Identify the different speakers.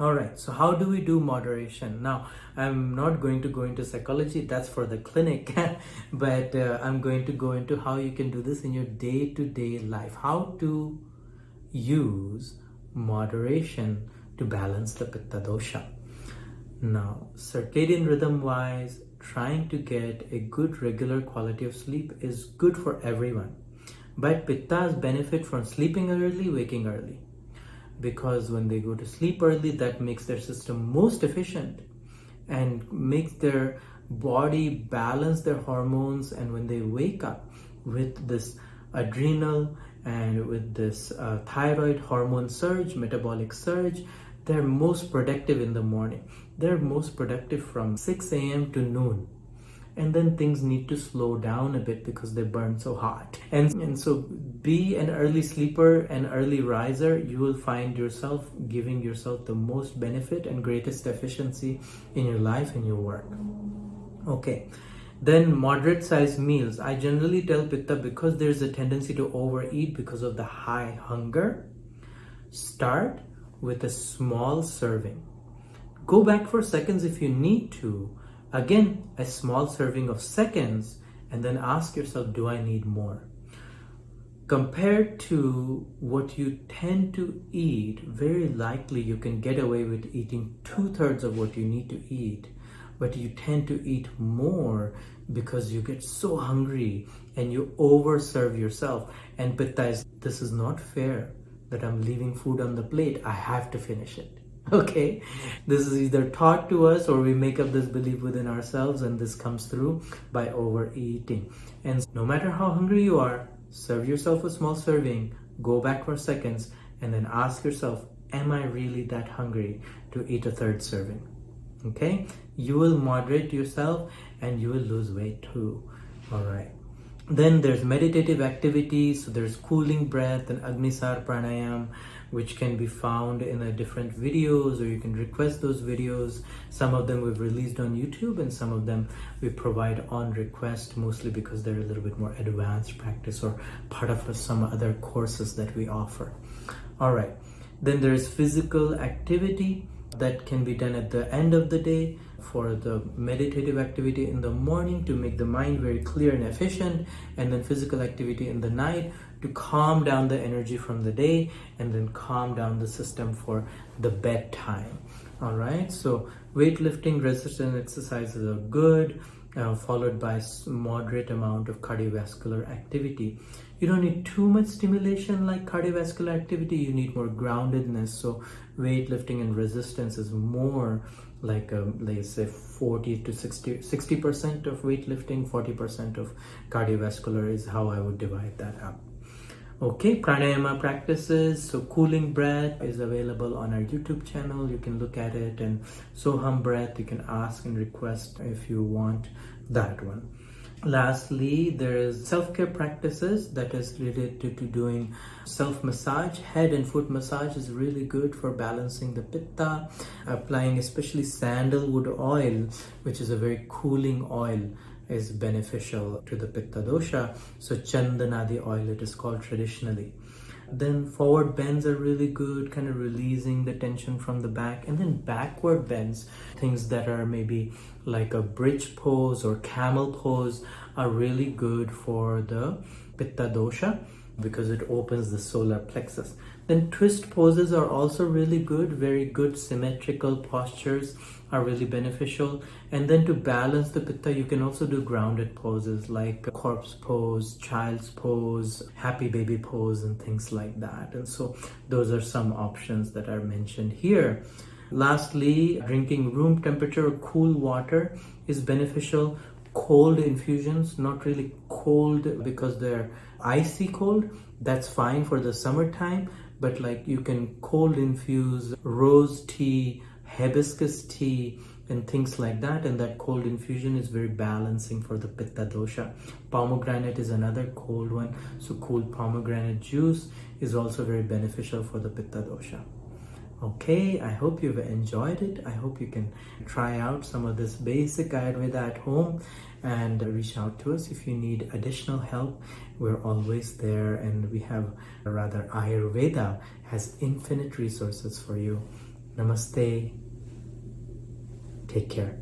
Speaker 1: All right, so how do we do moderation? Now, I'm not going to go into psychology, that's for the clinic, but I'm going to go into how you can do this in your day-to-day life. How to use moderation to balance the Pitta Dosha. Now, circadian rhythm wise, trying to get a good regular quality of sleep is good for everyone. But Pittas benefit from sleeping early, waking early. Because when they go to sleep early, that makes their system most efficient and makes their body balance their hormones. And when they wake up with this adrenal and with this thyroid hormone surge, metabolic surge, they're most productive in the morning. They're most productive from 6 a.m. to noon. And then things need to slow down a bit because they burn so hot. And so be an early sleeper, an early riser. You will find yourself giving yourself the most benefit and greatest efficiency in your life and your work. Okay. Then moderate sized meals. I generally tell Pitta, because there's a tendency to overeat because of the high hunger, start with a small serving. Go back for seconds if you need to. Again, a small serving of seconds, and then ask yourself, do I need more? Compared to what you tend to eat, very likely you can get away with eating 2/3 of what you need to eat, but you tend to eat more because you get so hungry and you overserve yourself. And Pitta is, this is not fair that I'm leaving food on the plate. I have to finish it. Okay, this is either taught to us or we make up this belief within ourselves, and this comes through by overeating. And no matter how hungry you are, serve yourself a small serving, go back for seconds, and then ask yourself, am I really that hungry to eat a third serving? Okay, you will moderate yourself and you will lose weight too. All right. Then there's meditative activities. So there's cooling breath and Agnisar pranayam, which can be found in the different videos, or you can request those videos. Some of them we've released on YouTube and some of them we provide on request, mostly because they're a little bit more advanced practice or part of some other courses that we offer. All right. Then there's physical activity that can be done at the end of the day, for the meditative activity in the morning to make the mind very clear and efficient, and then physical activity in the night to calm down the energy from the day and then calm down the system for the bedtime. All right, so weightlifting, resistance exercises are good, followed by moderate amount of cardiovascular activity. You don't need too much stimulation like cardiovascular activity, you need more groundedness. So weightlifting and resistance is more like let's say 40 to 60% of weightlifting, 40% of cardiovascular is how I would divide that up. Okay, pranayama practices. So cooling breath is available on our YouTube channel. You can look at it. And Soham breath, you can ask and request if you want that one. Lastly, there is self-care practices that is related to doing self-massage. Head and foot massage is really good for balancing the pitta. Applying especially sandalwood oil, which is a very cooling oil, is beneficial to the Pitta Dosha. So Chandanadi oil it is called traditionally. Then forward bends are really good, kind of releasing the tension from the back. And then backward bends, things that are maybe like a bridge pose or camel pose, are really good for the Pitta Dosha because it opens the solar plexus. Then twist poses are also really good, very good symmetrical postures are really beneficial. And then to balance the Pitta, you can also do grounded poses like corpse pose, child's pose, happy baby pose, and things like that. And so those are some options that are mentioned here. Lastly, drinking room temperature or cool water is beneficial. Cold infusions, not really cold because they're icy cold, that's fine for the summertime, but like you can cold infuse rose tea, hibiscus tea, and things like that, and that cold infusion is very balancing for the Pitta Dosha. Pomegranate is another cold one, so cool pomegranate juice is also very beneficial for the Pitta Dosha. Okay, I hope you've enjoyed it. I hope you can try out some of this basic Ayurveda at home and reach out to us if you need additional help. We're always there, and we have, rather, Ayurveda has infinite resources for you. Namaste. Take care.